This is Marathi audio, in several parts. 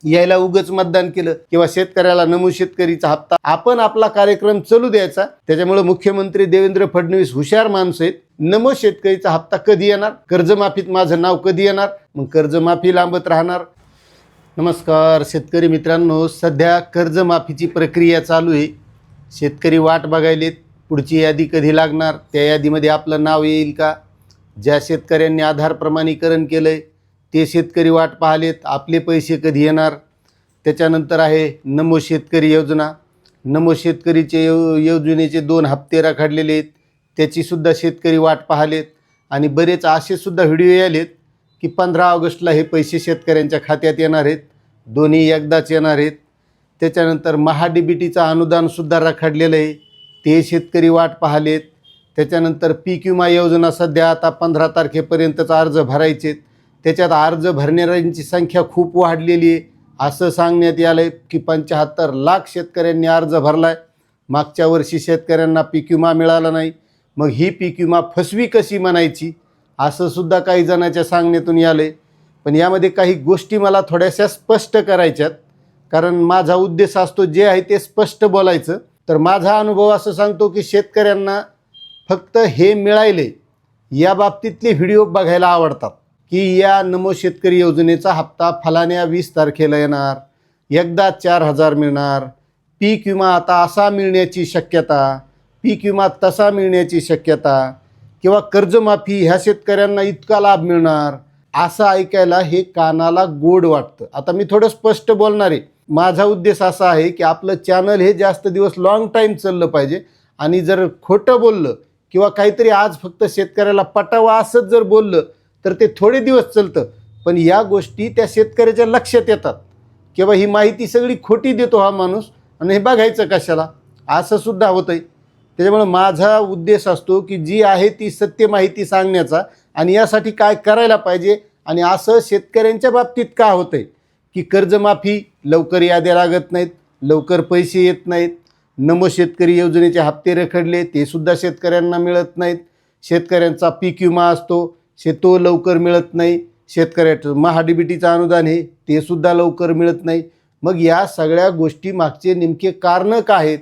यायला उगच मतदान केलं किंवा शेतकऱ्याला नमो शेतकरीचा हप्ता, आपण आपला कार्यक्रम चालू द्यायचा. त्याच्यामुळे मुख्यमंत्री देवेंद्र फडणवीस हुशार माणूस आहेत. नमो शेतकरीचा हप्ता कधी येणार, कर्जमाफीत माझं नाव कधी येणार, मग कर्जमाफी लांबत राहणार. नमस्कार शेतकरी मित्रांनो, सध्या कर्जमाफीची प्रक्रिया चालू आहे. शेतकरी वाट बघायलेत पुढची यादी कधी लागणार, त्या यादीमध्ये आपलं नाव येईल का. ज्या शेतकऱ्यांनी आधार प्रमाणीकरण केलंय ते शेतकरी वाट पाहलेत आपले पैसे कधी येणार. त्याच्यानंतर आहे नमो शेतकरी योजना. नमो शेतकरीचे योजनेचे 2 हप्ते रखडलेले आहेत, त्याचीसुद्धा शेतकरी वाट पाहलेत. आणि बरेच असेसुद्धा व्हिडिओ आलेत की 15 ऑगस्टला हे पैसे शेतकऱ्यांच्या खात्यात येणार आहेत, दोन्ही एकदाच येणार आहेत. त्याच्यानंतर महाडीबीटीचं अनुदानसुद्धा रखडलेलं आहे, ते शेतकरी वाट पाहलेत. त्याच्यानंतर पीक विमा योजना सध्या आता 15 तारखेपर्यंतचा अर्ज भरायचे. त्याच्यात अर्ज भरणाऱ्यांची संख्या खूप वाढलेली आहे. असं सांगण्यात आलं आहे की 75 लाख शेतकऱ्यांनी अर्ज भरला आहे. मागच्या वर्षी शेतकऱ्यांना पीक विमा मिळाला नाही, मग ही पीक विमा फसवी कशी म्हणायची असं सुद्धा काही जणांच्या सांगण्यातून आलं आहे. पण यामध्ये काही गोष्टी मला थोड्याशा स्पष्ट करायच्यात, कारण माझा उद्देश असतो जे आहे ते स्पष्ट बोलायचं. तर माझा अनुभव असं सांगतो की शेतकऱ्यांना फक्त हे मिळाले या बाबतीतले व्हिडिओ बघायला आवडतात की या नमो शेतकरी योजनेचा हप्ता फलाण्या 20 तारखेला येणार, एकदा 4,000 मिळणार, पीक विमा आता असा मिळण्याची शक्यता, पीक विमा तसा मिळण्याची शक्यता, किंवा कर्जमाफी ह्या शेतकऱ्यांना इतका लाभ मिळणार, असं ऐकायला हे कानाला गोड वाटतं. आता मी थोडं स्पष्ट बोलणार आहे. माझा उद्देश असा आहे की आपलं चॅनल हे जास्त दिवस लॉंग टाईम चाललं पाहिजे. आणि जर खोटं बोललं किंवा काहीतरी आज फक्त शेतकऱ्याला पटावा असंच जर बोललं तर ते थोडे दिवस चालतं, पण या गोष्टी त्या शेतकऱ्याच्या लक्षात येतात किंवा ही माहिती सगळी खोटी देतो हा माणूस आणि हे बघायचं कशाला, असं सुद्धा होतं आहे. त्याच्यामुळे माझा उद्देश असतो की जी आहे ती सत्य माहिती सांगण्याचा, आणि यासाठी काय करायला पाहिजे. आणि असं शेतकऱ्यांच्या बाबतीत का होतं आहे की कर्जमाफी लवकर याद्या लागत नाहीत, लवकर पैसे येत नाहीत, नमो शेतकरी योजनेचे हप्ते रखडले ते सुद्धा शेतकऱ्यांना मिळत नाहीत, शेतकऱ्यांचा पीक विमा असतो तो लवकर मिळत नाही, शेतकऱ्याचं महाडीबीटीचं अनुदान आहे ते सुद्धा लवकर मिळत नाही. मग या सगळ्या गोष्टी मागचे नेमके कारणं काय आहेत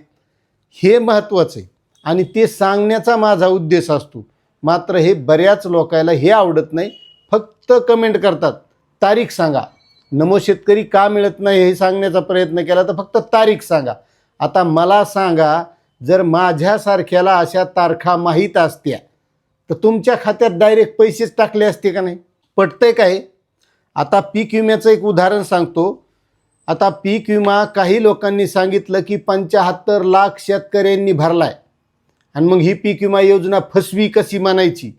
हे महत्त्वाचं आहे आणि ते सांगण्याचा माझा उद्देश असतो. मात्र हे बऱ्याच लोकांना हे आवडत नाही, फक्त कमेंट करतात तारीख सांगा. नमो शेतकरी का मिळत नाही हे सांगण्याचा प्रयत्न केला तर फक्त तारीख सांगा. आता मला सांगा, जर माझ्यासारख्याला अशा तारखा माहीत असत्या तर तुमच्या खात्यात डायरेक्ट पैसेच टाकले असते का नाही? पटतंय काय? आता पीक विम्याचं एक उदाहरण सांगतो. आता पीक विमा काही लोकांनी सांगितलं की 75 लाख शेतकऱ्यांनी भरला आहे, आणि मग ही पीक विमा योजना फसवी कशी म्हणायची.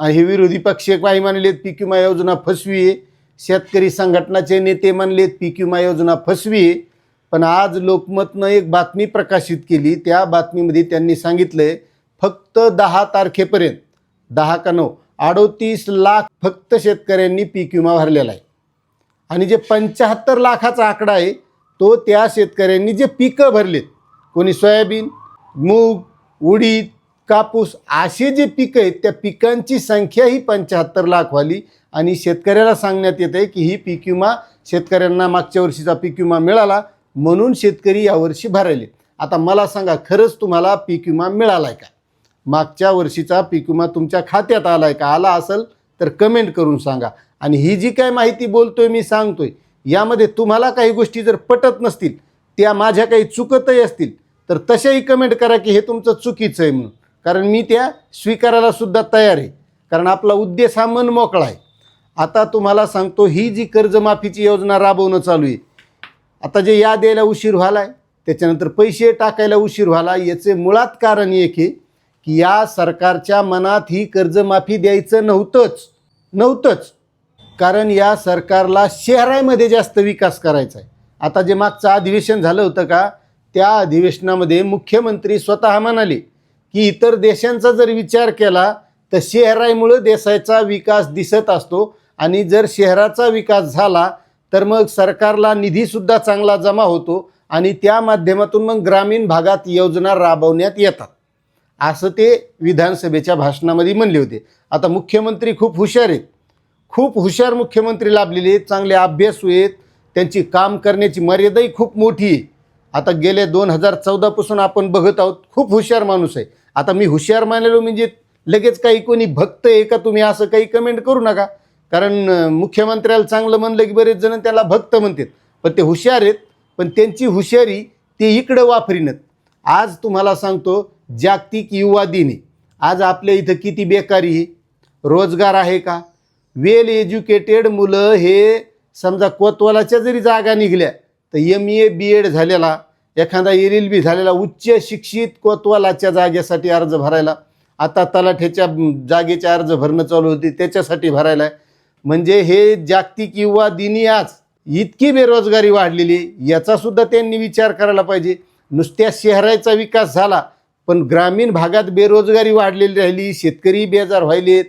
हे विरोधी पक्ष काही म्हणलेत पीक विमा योजना फसवी आहे, शेतकरी संघटनाचे नेते म्हणलेत पीक विमा योजना फसवी आहे. पण आज लोकमतनं एक बातमी प्रकाशित केली, त्या बातमीमध्ये त्यांनी सांगितलं फक्त 10 तारखेपर्यंत 10 का 9 38 लाख फक्त शेतकऱ्यांनी पीक विमा भरलेला आहे. आणि जे 75 लाखाचा आकडा आहे तो त्या शेतकऱ्यांनी जे पिकं भरलेत, कोणी सोयाबीन, मूग, उडीद, कापूस असे जे पिकं आहेत त्या पिकांची संख्या ही 75 लाख वाली. आणि शेतकऱ्याला सांगण्यात येत आहे की ही पीक विमा शेतकऱ्यांना मागच्या वर्षीचा पीक विमा मिळाला म्हणून शेतकरी यावर्षी भरायले. आता मला सांगा, खरंच तुम्हाला पीक विमा मिळाला आहे का? मागच्या वर्षीचा पीक विमा तुमच्या खात्यात आला आहे का? आला असेल तर कमेंट करून सांगा. आणि ही जी काय माहिती बोलतोय मी सांगतोय यामध्ये तुम्हाला काही गोष्टी जर पटत नसतील, त्या माझ्या काही चुकतही असतील तर तशाही कमेंट करा की हे तुमचं चुकीचं आहे म्हणून, कारण मी त्या स्वीकारायला सुद्धा तयार आहे, कारण आपला उद्देश हा मन मोकळा आहे. आता तुम्हाला सांगतो, ही जी कर्जमाफीची योजना राबवणं चालू आहे, आता जे याद यायला उशीर व्हायला आहे, त्याच्यानंतर पैसे टाकायला उशीर व्हायला, याचे मुळात कारण एक आहे की या सरकारच्या मनात ही कर्जमाफी द्यायचं नव्हतंच. कारण या सरकारला शहरामध्ये जास्त विकास करायचा आहे. आता जे मागचं अधिवेशन झालं होतं का, त्या अधिवेशनामध्ये मुख्यमंत्री स्वतः म्हणाले की इतर देशांचा जर विचार केला तर शहरामुळे देशाचा विकास दिसत असतो, आणि जर शहराचा विकास झाला तर मग सरकारला निधीसुद्धा चांगला जमा होतो आणि त्या माध्यमातून मग ग्रामीण भागात योजना राबवण्यात येतात, असं ते विधानसभेच्या भाषणामध्ये म्हणले होते. आता मुख्यमंत्री खूप हुशार आहेत, खूप हुशार मुख्यमंत्री लाभलेले आहेत, चांगले अभ्यासू आहेत, त्यांची काम करण्याची मर्यादाही खूप मोठी आहे. आता गेल्या 2014 पासून आपण बघत आहोत. खूप हुशार माणूस आहे. आता मी हुशार मानलेलो म्हणजे लगेच काही कोणी भक्त आहे का तुम्ही असं काही कमेंट करू नका. कारण मुख्यमंत्र्याला चांगलं म्हणलं की बरेच जण त्याला भक्त म्हणतात. पण ते हुशार आहेत, पण त्यांची हुशारी ते इकडं वापरीनत. आज तुम्हाला सांगतो, जागतिक युवा दिन आहे. आज आपल्या इथं किती बेकारी आहे, रोजगार आहे का? वेल एज्युकेटेड मुलं हे समजा कोतवालाच्या जरी जागा निघल्या तर MA BEd झालेला, एखादा LLB झालेला उच्च शिक्षित कोतवालाच्या जागेसाठी अर्ज भरायला, आता तलाठ्याच्या जागेचे अर्ज भरणं चालू होती त्याच्यासाठी भरायला आहे. म्हणजे हे जागतिक युवा दिनी आज इतकी बेरोजगारी वाढलेली, याचासुद्धा त्यांनी विचार करायला पाहिजे. नुसत्या शहराचा विकास झाला, पण ग्रामीण भागात बेरोजगारी वाढलेली राहिली, शेतकरी बेजार व्हायलेत,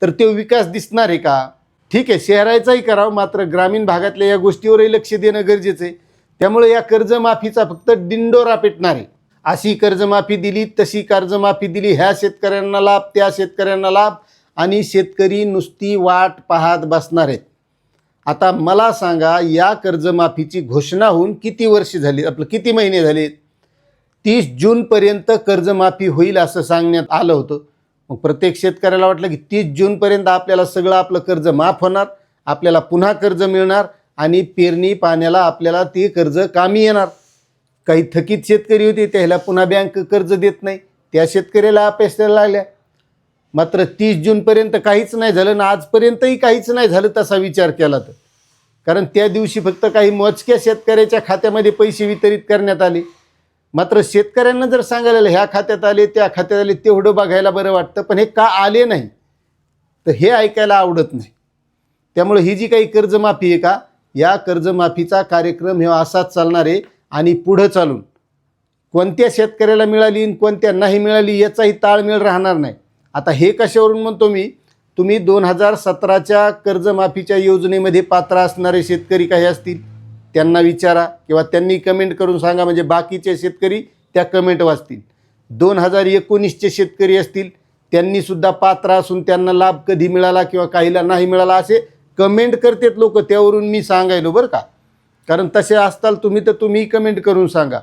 तर तो विकास दिसणार आहे का? ठीक आहे, शहराचाही करावं, मात्र ग्रामीण भागातल्या या गोष्टीवरही लक्ष देणं गरजेचं आहे. त्यामुळे या कर्जमाफीचा फक्त डिंडोरा पेटणार आहे. अशी कर्जमाफी दिली, तशी कर्जमाफी दिली, ह्या शेतकऱ्यांना लाभ, त्या शेतकऱ्यांना लाभ, आणि शेतकरी नुसती वाट पाहत बसणार आहेत. आता मला सांगा, या कर्जमाफीची घोषणा होऊन किती वर्ष झाली, आपलं किती महिने झाले? 30 जूनपर्यंत कर्जमाफी होईल असं सांगण्यात आलं होतं. मग प्रत्येक शेतकऱ्याला वाटलं की 30 जूनपर्यंत आपल्याला सगळं आपलं कर्ज माफ होणार, आपल्याला पुन्हा कर्ज मिळणार आणि पेरणी पाण्याला आपल्याला ते कर्ज कामी येणार. काही थकीत शेतकरी होते, त्याला पुन्हा बँक कर्ज देत नाही, त्या शेतकऱ्याला अपेक्षाला लागल्या. मात्र 30 जूनपर्यंत काहीच नाही झालं आणि आजपर्यंतही काहीच नाही झालं तसा विचार केला तर. कारण त्या दिवशी फक्त काही मोजक्या शेतकऱ्याच्या खात्यामध्ये पैसे वितरित करण्यात आले. मात्र शेतकऱ्यांना जर सांगायला ह्या खात्यात आले, त्या खात्यात आले, तेवढं बघायला बरं वाटतं, पण हे का आले नाही तर हे ऐकायला आवडत नाही. त्यामुळे ही जी काही कर्जमाफी आहे का, या कर्जमाफीचा कार्यक्रम हे असाच चालणार आहे आणि पुढं चालून कोणत्या शेतकऱ्याला मिळाली आणि कोणत्या नाही मिळाली याचाही ताळमेळ राहणार नाही. आता हे कशावरून म्हणतो मी, तुम्ही 2017च्या कर्जमाफीच्या योजनेमध्ये पात्र असणारे शेतकरी काही असतील त्यांना विचारा किंवा त्यांनी कमेंट करून सांगा, म्हणजे बाकीचे शेतकरी त्या कमेंट वाचतील. 2019चे शेतकरी असतील त्यांनीसुद्धा पात्र असून त्यांना लाभ कधी मिळाला किंवा काहीला नाही मिळाला असे कमेंट करतात लोक, त्यावरून मी सांगायलो बरं का. कारण तसे असताल तुम्ही तर तुम्ही कमेंट करून सांगा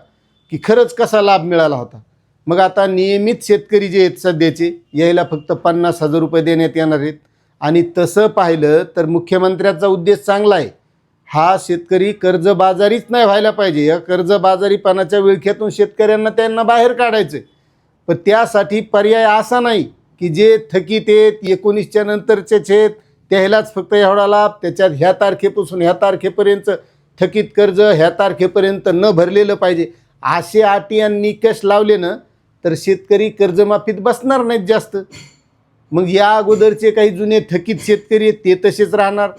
की खरंच कसा लाभ मिळाला होता. मग आता नियमित शेतकरी जे आहेत सध्याचे, यायला फक्त 50,000 रुपये देण्यात येणार आहेत. आणि तसं पाहिलं तर मुख्यमंत्र्यांचा उद्देश चांगला आहे. हा शेतकरी कर्जबाजारीच नाही व्हायला पाहिजे. या कर्जबाजारीपणाच्या विळख्यातून शेतकऱ्यांना त्यांना बाहेर काढायचं. पण त्यासाठी पर्याय असा नाही की जे थकीत आहेत, 19च्या नंतरचेच आहेत त्यालाच फक्त एवढा लाभ, त्याच्यात ह्या तारखेपासून ह्या तारखेपर्यंत थकीत कर्ज, ह्या तारखेपर्यंत न भरलेलं पाहिजे, असे अटी आणि निकष लावले ना तर शेतकरी कर्जमाफीत बसणार नाहीत जास्त. मग या अगोदरचे काही जुने थकीत शेतकरी आहेत ते तसेच राहणार.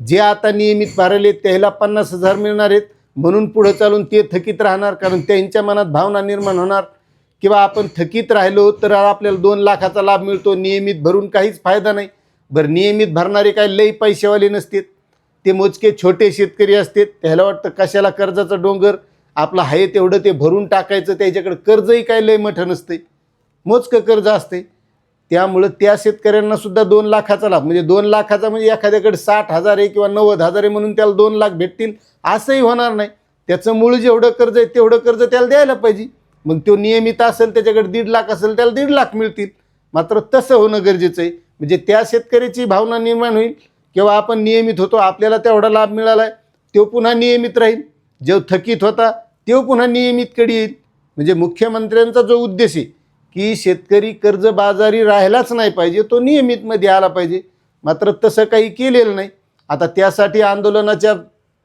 जे आता नियमित भरले त्याला 50,000 मिळणार आहेत, म्हणून पुढं चालून ते थकीत राहणार. कारण त्यांच्या मनात भावना निर्माण होणार किंवा आपण थकीत राहिलो तर आपल्याला 2 लाखाचा लाभ मिळतो, नियमित भरून काहीच फायदा नाही. बरं, नियमित भरणारे काही लई पैसेवाले नसतात, ते मोजके छोटे शेतकरी असतात. त्याला वाटतं कशाला कर्जाचा डोंगर, आपलं आहे तेवढं ते भरून टाकायचं, त्याच्याकडे कर्जही काही लई मोठं नसते, मोजकं कर्ज असते. त्यामुळं त्या शेतकऱ्यांना सुद्धा 2 लाखाचा लाभ, म्हणजे 2 लाखाचा म्हणजे एखाद्याकडे 60,000 आहे किंवा 90,000 आहे म्हणून त्याला 2 लाख भेटतील असंही होणार नाही. त्याचं मूळ जेवढं कर्ज आहे तेवढं कर्ज त्याला द्यायला पाहिजे. मग तो नियमित असेल, त्याच्याकडे 1.5 लाख असेल, त्याला 1.5 लाख मिळतील. मात्र तसं होणं गरजेचं आहे, म्हणजे त्या शेतकऱ्याची भावना निर्माण होईल किंवा आपण नियमित होतो, आपल्याला तेवढा लाभ मिळाला आहे, तो पुन्हा नियमित राहील. जो थकीत होता तो पुन्हा नियमितकडे येईल. म्हणजे मुख्यमंत्र्यांचा जो उद्देश आहे की शेतकरी कर्जबाजारी राहिलाच नाही पाहिजे, तो नियमितमध्ये आला पाहिजे. मात्र तसं काही केलेलं नाही. आता त्यासाठी आंदोलनाच्या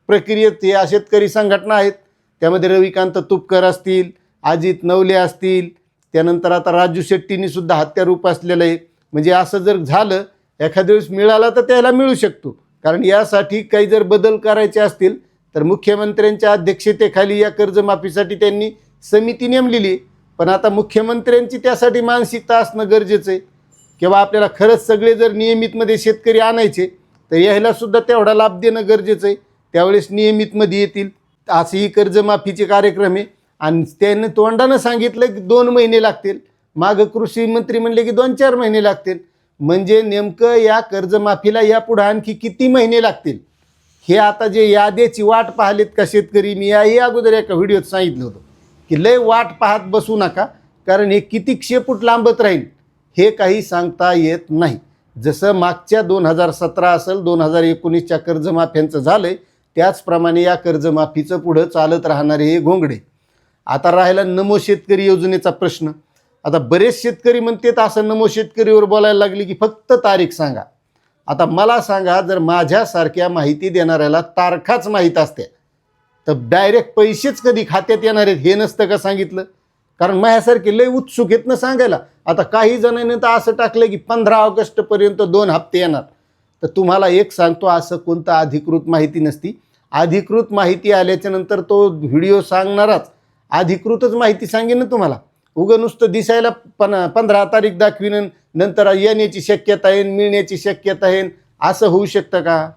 प्रक्रियेत या शेतकरी संघटना आहेत, त्यामध्ये रविकांत तुपकर असतील, अजित नवले असतील, त्यानंतर आता राजू शेट्टींनी सुद्धा हत्यारूप असलेलं आहे. म्हणजे असं जर झालं एखाद्या वेळेस मिळाला तर त्याला मिळू शकतो. कारण यासाठी काही जर बदल करायचे असतील तर मुख्यमंत्र्यांच्या अध्यक्षतेखाली या कर्जमाफीसाठी त्यांनी समिती नेमलेली आहे. पण आता मुख्यमंत्र्यांची त्यासाठी मानसिकता असणं गरजेचं आहे. किंवा आपल्याला खरंच सगळे जर नियमितमध्ये शेतकरी आणायचे तर यायलासुद्धा तेवढा लाभ देणं गरजेचं आहे, त्यावेळेस नियमितमध्ये येतील. असेही कर्जमाफीचे कार्यक्रम आहे. आणि त्याने तोंडानं सांगितलं की 2 महिने लागतील, मागं कृषी मंत्री म्हणले की 2-4 महिने लागतील. म्हणजे नेमकं या कर्जमाफीला यापुढं आणखी किती महिने लागतील हे आता जे याद्याची वाट पाहिलीत का शेतकरी, मी याही अगोदर एका व्हिडिओत सांगितलं होतं की लय वाट पाहत बसू नका, कारण हे किती शेपूट लांबत राहील हे काही सांगता येत नाही. जसं मागच्या 2017 असेल 2019च्या कर्जमाफ्यांचं झालंय त्याचप्रमाणे या कर्जमाफीचं पुढं चालत राहणारे हे घोंगडे. आता राहिला नमो शेतकरी योजनेचा प्रश्न. आता बरेच शेतकरी म्हणतात असं नमो शेतकरीवर बोलायला लागले की फक्त तारीख सांगा. आता मला सांगा, जर माझ्यासारख्या माहिती देणाऱ्याला तारखाच माहीत असते तर डायरेक्ट पैसेच कधी खात्यात येणार आहेत हे नसतं का सांगितलं? कारण माझ्यासारखे लय उत्सुक आहेत ना सांगायला. आता काही जणांनी तर असं टाकलं की 15 ऑगस्टपर्यंत 2 हप्ते येणार. तर तुम्हाला एक सांगतो, असं कोणतं अधिकृत माहिती नसती. अधिकृत माहिती आल्याच्या नंतर तो व्हिडिओ सांगणाराच अधिकृतच माहिती सांगेन ना तुम्हाला. उगं नुसतं दिसायला 15 तारीख दाखवीन नंतर येण्याची शक्यता आहे, मिळण्याची शक्यता आहे, असं होऊ शकतं का?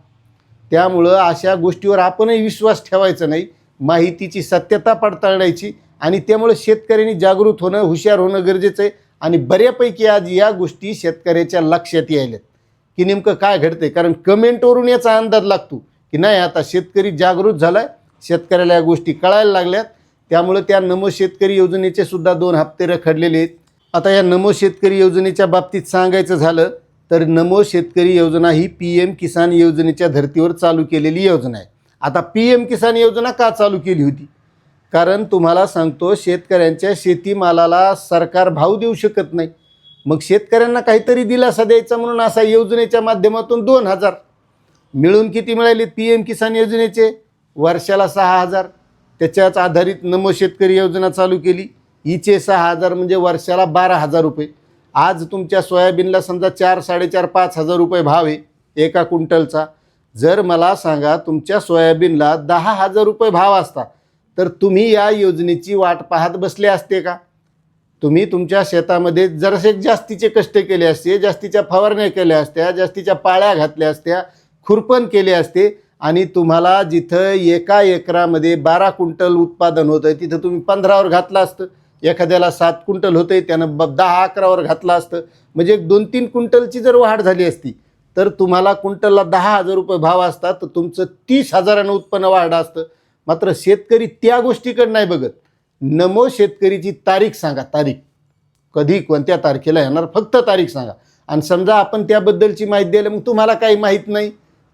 त्यामुळं अशा गोष्टीवर आपणही विश्वास ठेवायचा नाही. माहितीची सत्यता पडताळायची आणि त्यामुळे शेतकऱ्यांनी जागृत होणं, हुशार होणं गरजेचं आहे. आणि बऱ्यापैकी आज या गोष्टी शेतकऱ्याच्या लक्षात यायल्यात की नेमकं काय घडतंय. कारण कमेंटवरून याचा अंदाज लागतो की नाही आता शेतकरी जागृत झालाय, शेतकऱ्याला या गोष्टी कळायला लागल्यात. त्यामुळे त्या नमो शेतकरी योजनेचे सुद्धा 2 हप्ते रखडलेले आहेत. आता या नमो शेतकरी योजनेच्या बाबतीत सांगायचं झालं तर नमो शेतकरी योजना ही PM किसान योजनेच्या धर्तीवर चालू केलेली योजना आहे. आता PM किसान योजना का चालू केली होती? कारण तुम्हाला सांगतो, शेतकऱ्यांच्या शेतीमालाला सरकार भाव देऊ शकत नाही. मग शेतकऱ्यांना काहीतरी दिलासा द्यायचा म्हणून असा योजनेच्या माध्यमातून 2,000 मिळून किती मिळाले PM किसान योजनेचे? वर्षाला 6,000. त्याच्याच आधारित नमो शेतकरी योजना चालू केली. हिचे 6,000 म्हणजे वर्षाला 12,000 रुपये. आज तुमच्या सोयाबीनला समजा 4,500-5,000 रुपये भाव आहे एका क्विंटलचा. जर मला सांगा तुमच्या सोयाबीनला 10,000 रुपये भाव असता तर तुम्ही या योजनेची वाट पाहत बसले असते का? तुम्ही तुमच्या शेतामध्ये जरासे जास्तीचे कष्ट केले असते, जास्तीच्या फवारण्या केल्या असत्या, जास्तीच्या पाळ्या घातल्या असत्या, खुरपण केले असते आणि तुम्हाला जिथं एका एकरामध्ये 12 क्विंटल उत्पादन होतं तिथं तुम्ही 15वर घातलं असतं. एखाद्याला 7 क्विंटल होतंय त्यानं 10-11वर घातलं असतं. म्हणजे 2-3 क्विंटलची जर वाढ झाली असती तर तुम्हाला क्विंटलला 10,000 रुपये भाव असतात तर तुमचं 30,000 उत्पन्न वाढलं असतं. मात्र शेतकरी त्या गोष्टीकडे नाही बघत. नमो शेतकरीची तारीख सांगा, तारीख कधी कोणत्या तारखेला येणार फक्त तारीख सांगा. आणि समजा आपण त्याबद्दलची माहिती द्यायला मग तुम्हाला काही माहीत नाही,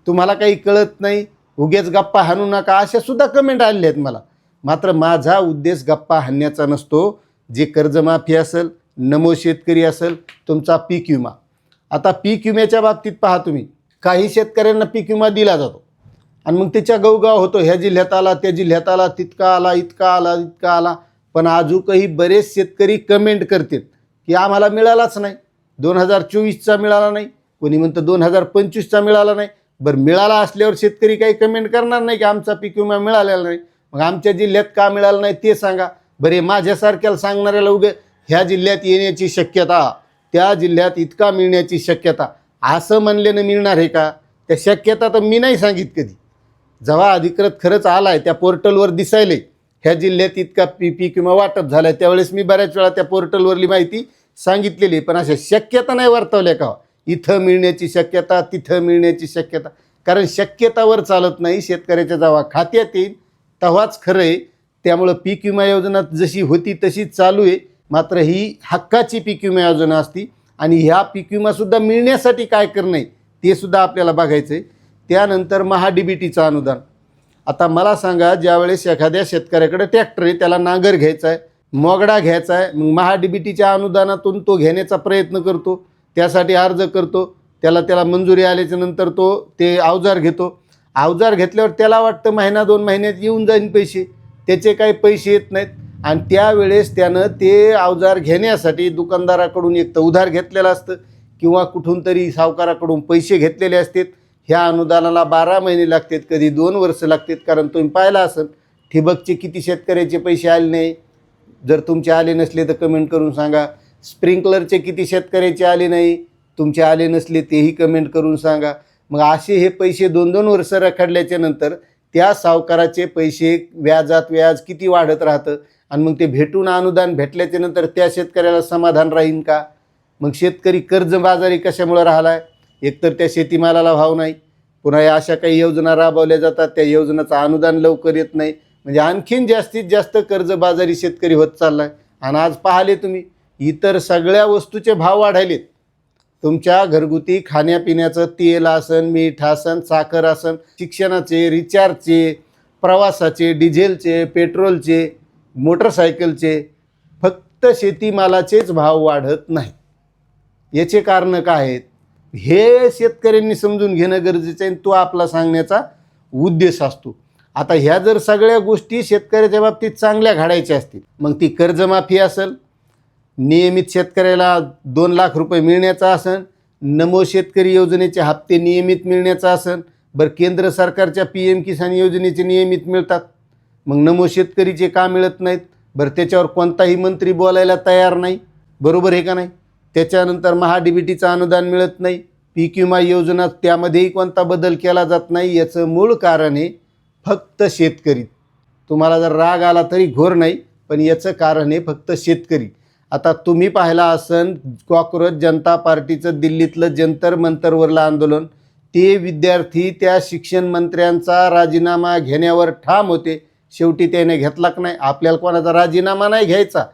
तुम्हाला काही कळत नाही, उगेच गप्पा हाणू नका अशा सुद्धा कमेंट आलेल्या आहेत मला. मात्र माझा उद्देश गप्पा हाणण्याचा नसतो. जे कर्जमाफी असेल, नमो शेतकरी असेल, तुमचा पीक विमा. आता पीक विम्याच्या बाबतीत पहा तुम्ही, काही शेतकऱ्यांना पीक विमा दिला जातो आणि मग त्याच्या गवगाव होतो, ह्या जिल्ह्यात आला, त्या जिल्ह्यात आला, तितका आला, इतका आला, इतका आला. पण अजूनही बरेच शेतकरी कमेंट करतात की आम्हाला मिळालाच नाही, 2024चा मिळाला नाही, कोणी म्हणतं 2025चा मिळाला नाही. बरं, मिळाला असल्यावर शेतकरी काही कमेंट करणार नाही की आमचा पीक विमा मिळालेला नाही. मग आमच्या जिल्ह्यात का मिळालं नाही ते सांगा. बरे, माझ्यासारख्याला सांगणाऱ्याला उगे ह्या जिल्ह्यात येण्याची शक्यता, त्या जिल्ह्यात इतका मिळण्याची शक्यता असं म्हणल्यानं मिळणार आहे का? त्या शक्यता तर मी नाही सांगित कधी. जेव्हा अधिकृत खरंच आलाय त्या पोर्टलवर दिसायले ह्या जिल्ह्यात इतका पीक विमा वाटप झालाय त्यावेळेस मी बऱ्याच वेळा त्या पोर्टलवरली माहिती सांगितलेली. पण अशा शक्यता नाही वर्तवल्या का? इथं मिळण्याची शक्यता, तिथं मिळण्याची शक्यता. कारण शक्यतावर चालत नाही. शेतकऱ्याच्या जेव्हा खात्यात येईल तेव्हाच खरं आहे. त्यामुळं पीक विमा योजना जशी होती तशीच चालू आहे. मात्र ही हक्काची पीक विमा योजना असती आणि ह्या पीक विमासुद्धा मिळण्यासाठी काय करणं आहे ते सुद्धा आपल्याला बघायचं आहे. त्यानंतर महाडीबीटीचं अनुदान. आता मला सांगा, ज्यावेळेस एखाद्या शेतकऱ्याकडे ट्रॅक्टर आहे, त्याला नांगर घ्यायचा आहे, मोगडा घ्यायचा आहे, मग महाडीबीटीच्या अनुदानातून तो घेण्याचा प्रयत्न करतो, त्यासाठी अर्ज करतो, त्याला मंजुरी आल्याच्या नंतर तो ते अवजार घेतो. अवजार घेतल्यावर त्याला वाटतं महिना 2 महिन्यात येऊन जाईन पैसे, त्याचे काही पैसे येत नाहीत. आणि त्यावेळेस त्यानं ते अवजार घेण्यासाठी दुकानदाराकडून एक तर उधार घेतलेलं असतं किंवा कुठून तरी सावकाराकडून पैसे घेतलेले असतात. ह्या अनुदानाला 12 महिने लागतात, कधी 2 वर्ष लागतात. कारण तुम्ही पाहिलं असेल ठिबकचे किती शेतकऱ्याचे पैसे आले नाही. जर तुमचे आले नसले तर कमेंट करून सांगा. स्प्रिंकलरचे किती शेतकऱ्याचे आले नाही, तुमचे आले नसले तेही कमेंट करून सांगा. मग असे हे पैसे 2-2 वर्ष रखडल्याच्या नंतर त्या सावकाराचे पैसे व्याजात व्याज किती वाढत राहतं आणि मग ते भेटून अनुदान भेटल्याच्या नंतर त्या शेतकऱ्याला समाधान राहीन का? मग शेतकरी कर्जबाजारी कशामुळे राहिला आहे? एकतर त्या शेतीमालाला भाव नाही, पुन्हा या अशा काही योजना राबवल्या जातात, त्या योजनाचं अनुदान लवकर येत नाही, म्हणजे आणखीन जास्तीत जास्त कर्जबाजारी शेतकरी होत चाललाय. आणि आज पाहिले तुम्ही इतर सगळ्या वस्तूचे भाव वाढायलेत. तुमच्या घरगुती खाण्यापिण्याचं तेल असन, मीठ असन, साखर असन, शिक्षणाचे, रिचार्जचे, प्रवासाचे, डिझेलचे, पेट्रोलचे, मोटरसायकलचे, फक्त शेतीमालाचेच भाव वाढत नाही. याचे कारण काय आहेत हे शेतकऱ्यांनी समजून घेणं गरजेचं आहे. तो आपला सांगण्याचा उद्देश असतो. आता ह्या जर सगळ्या गोष्टी शेतकऱ्याच्या बाबतीत चांगल्या घडायच्या असतील, मग ती कर्जमाफी असेल, नियमित शेतकऱ्याला 2 लाख रुपये मिळण्याचा असेल, नमो शेतकरी योजनेचे हप्ते नियमित मिळण्याचा असेल, बरं केंद्र सरकारच्या PM किसान योजनेचे नियमित मिळतात, मग नमो शेतकरीचे का मिळत नाहीत? बरं त्याच्यावर कोणताही मंत्री बोलायला तयार नाही, बरोबर आहे का नाही? त्याच्यानंतर महाडीबीटीचं अनुदान मिळत नाही, पीक विमा योजना त्यामध्येही कोणता बदल केला जात नाही. याचं मूळ कारण आहे फक्त शेतकरी. तुम्हाला जर राग आला तरी घोर नाही, पण याचं कारण आहे फक्त शेतकरी. आता तुम्ही पाहिला असन कॉक्रोच जनता पार्टीचं दिल्लीतलं जंतर मंतरवरलं आंदोलन, ते विद्यार्थी त्या शिक्षण मंत्र्यांचा राजीनामा घेण्यावर ठाम होते. शेवटी त्याने घेतलाच नाही. आपल्याला कोणाचा राजीनामा नाही घ्यायचा,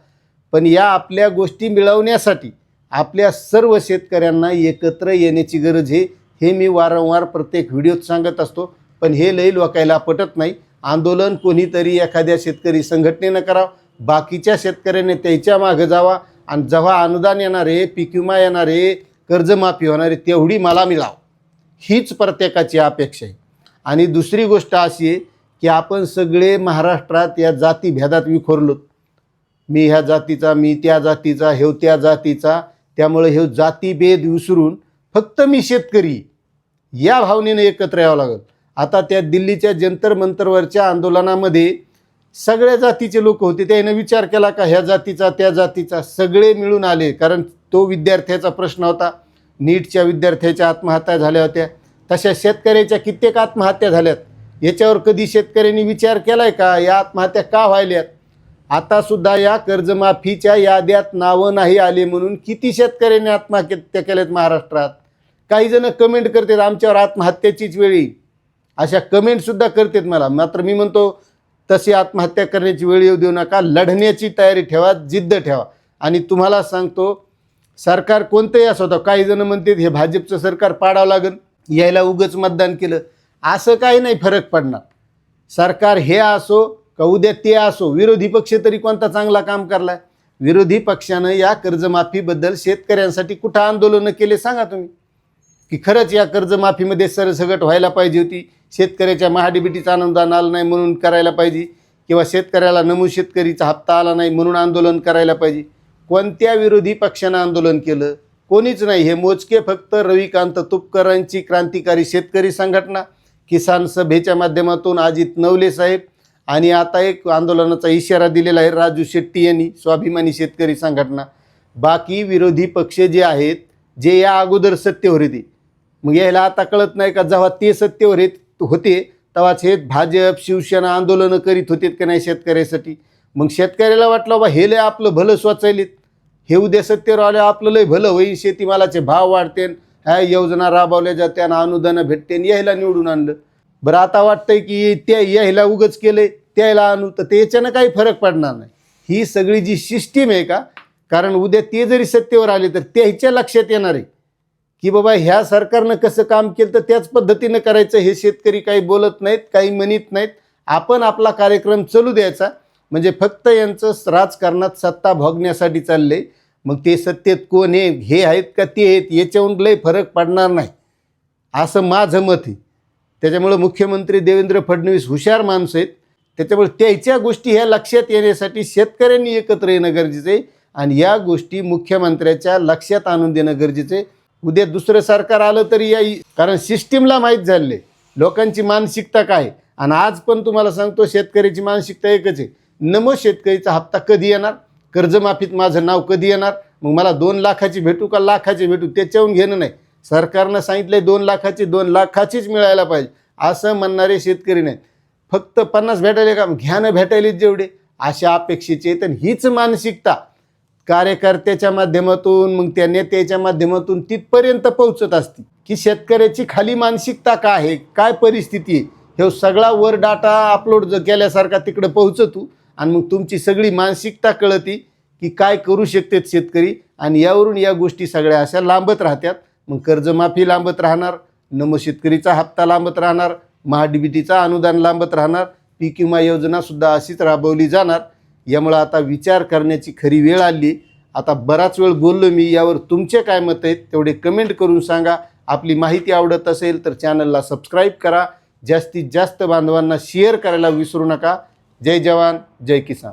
पण या आपल्या गोष्टी मिळवण्यासाठी आपल्या सर्व शेतकऱ्यांना एकत्र येण्याची गरज आहे. हे मी वारंवार प्रत्येक व्हिडिओत सांगत असतो, पण हे लई लोकायला पटत नाही. आंदोलन कोणीतरी एखाद्या शेतकरी संघटनेनं करावं, बाकीच्या शेतकऱ्याने त्याच्या मागं जावा, आणि जेव्हा अनुदान येणार आहे, पीक विमा येणार आहे, कर्जमाफी होणार आहे, तेवढी मला मिळावं, हीच प्रत्येकाची अपेक्षा आहे. आणि दुसरी गोष्ट अशी आहे की आपण सगळे महाराष्ट्रात या जातीभेदात विखुरलोत. मी ह्या जातीचा, मी त्या जातीचा, हे त्या जातीचा, त्यामुळे हे जातीभेद विसरून फक्त मी शेतकरी या भावनेनं एकत्र यावं लागेल. आता त्या दिल्लीच्या जंतर मंतरवरच्या आंदोलनामध्ये सगळ्या जातीचे लोक होते. त्याने विचार केला का ह्या जातीचा, त्या जातीचा, सगळे मिळून आले. कारण तो विद्यार्थ्याचा प्रश्न होता. नीटच्या विद्यार्थ्याच्या आत्महत्या झाल्या होत्या, तशा शेतकऱ्याच्या कित्येक आत्महत्या झाल्यात. याच्यावर कधी शेतकऱ्यांनी विचार केलाय का या आत्महत्या का व्हायल्यात? आता सुद्धा या कर्जमाफीच्या याद्यात नावं नाही आले म्हणून किती शेतकऱ्यांनी आत्महत्या केल्यात महाराष्ट्रात. काही जण कमेंट करतात आमच्यावर आत्महत्याचीच वेळ येईल, अशा कमेंटसुद्धा करतात मला. मात्र मी म्हणतो तशी आत्महत्या करण्याची वेळ येऊ देऊ नका. लढण्याची तयारी ठेवा, जिद्द ठेवा. आणि तुम्हाला सांगतो सरकार कोणतंही असं होतं, काही जण म्हणतात हे भाजपचं सरकार पाडावं लागेल, यायला उगच मतदान केलं, असं काही नाही फरक पडणार. सरकार हे असो का उद्या ते असो, विरोधी पक्ष तरी कोणता चांगला काम करलाय? विरोधी पक्षानं या कर्जमाफीबद्दल शेतकऱ्यांसाठी कुठं आंदोलनं केले सांगा तुम्ही? की खरंच या कर्जमाफीमध्ये सरसगट व्हायला पाहिजे होती, शेतकऱ्याच्या महाडीबीटीचा अनुदान आलं नाही म्हणून करायला पाहिजे, किंवा शेतकऱ्याला नमो शेतकरीचा हप्ता आला नाही म्हणून आंदोलन करायला पाहिजे. कोणत्या विरोधी पक्षानं आंदोलन केलं? कोणीच नाही. हे मोजके फक्त रविकांत तुपकरांची क्रांतिकारी शेतकरी संघटना, किसान सभेच्या माध्यमातून अजित नवले साहेब, आणि आता एक आंदोलनाचा इशारा दिलेला आहे राजू शेट्टी यांनी, स्वाभिमानी शेतकरी संघटना. बाकी विरोधी पक्ष जे आहेत, जे या अगोदर सत्तेवर होते, मग यायला आता कळत नाही का जेव्हा ते सत्तेवर होते तेव्हाच हे भाजप शिवसेना आंदोलनं करीत होते का नाही शेतकऱ्यासाठी? मग शेतकऱ्याला वाटलं बा हे लय आपलं भलं स्वचायलीत, हे उद्या सत्तेवर आले आपलं लय भलं होईल, शेतीमालाचे भाव वाढते, ह्या योजना राबवल्या जात्या, अनुदानं भेटते, यायला निवडून आणलं. बरं आता वाटतंय की त्या यायला उगच केलंय, त्याला आणू, तर त्याच्यानं काही फरक पडणार नाही. ही सगळी जी सिस्टीम आहे का, कारण उद्या ते जरी सत्तेवर आले तर त्याच्या लक्षात येणार आहे की बाबा ह्या सरकारनं कसं काम केलं तर त्याच पद्धतीनं करायचं. हे शेतकरी काही बोलत नाहीत, काही म्हणत नाहीत. आपण आपला कार्यक्रम चालू द्यायचा, म्हणजे फक्त यांचं राजकारणात सत्ता भोगण्यासाठी चालले. मग ते सत्तेत कोण आहे, हे आहेत का ते आहेत, याच्याहून लय फरक पडणार नाही असं माझं मत आहे. त्याच्यामुळं मुख्यमंत्री देवेंद्र फडणवीस हुशार माणसं आहेत. त्याच्यामुळे त्याच्या गोष्टी ह्या लक्षात येण्यासाठी शेतकऱ्यांनी एकत्र येणं गरजेचं आहे, आणि या गोष्टी मुख्यमंत्र्याच्या लक्षात आणून देणं गरजेचं आहे. उद्या दुसरं सरकार आलं तरी या, कारण सिस्टीमला माहीत झाले लोकांची मानसिकता काय. आणि आज पण तुम्हाला सांगतो शेतकऱ्याची मानसिकता एकच आहे, नमो शेतकरीचा हप्ता कधी येणार, कर्जमाफीत माझं नाव कधी येणार, मग मला 2 लाखाची भेटू का लाखाची भेटू, त्याच्याहून घेणं नाही. सरकारनं सांगितलंय 2 लाखाची, 2 लाखाचीच मिळायला पाहिजे असं म्हणणारे शेतकरी नाहीत. फक्त 50 भेटायले का, घ्यानं भेटायलेच जेवढे, अशा अपेक्षेचे. तर हीच मानसिकता कार्यकर्त्याच्या माध्यमातून मग त्या नेत्याच्या माध्यमातून तिथपर्यंत पोहोचत असते की शेतकऱ्याची खाली मानसिकता काय आहे, काय परिस्थिती आहे, हे सगळा वर डाटा अपलोड केल्यासारखा तिकडे पोहोचतो आणि मग तुमची सगळी मानसिकता कळती की काय करू शकतात शेतकरी. आणि यावरून या गोष्टी सगळ्या अशा लांबत राहतात. मग कर्जमाफी लांबत राहणार, नमो शेतकरीचा हप्ता लांबत राहणार, महाडीबीटीचा अनुदान लांबत राहणार, पीक विमा योजनासुद्धा अशीच राबवली जाणार. यामुळं आता विचार करण्याची खरी वेळ आली. आता बराच वेळ बोललो मी, यावर तुमचे काय मत आहेत तेवढे कमेंट करून सांगा. आपली माहिती आवडत असेल तर चॅनलला सबस्क्राईब करा. जास्तीत जास्त बांधवांना शेअर करायला विसरू नका. जय जवान जय किसान.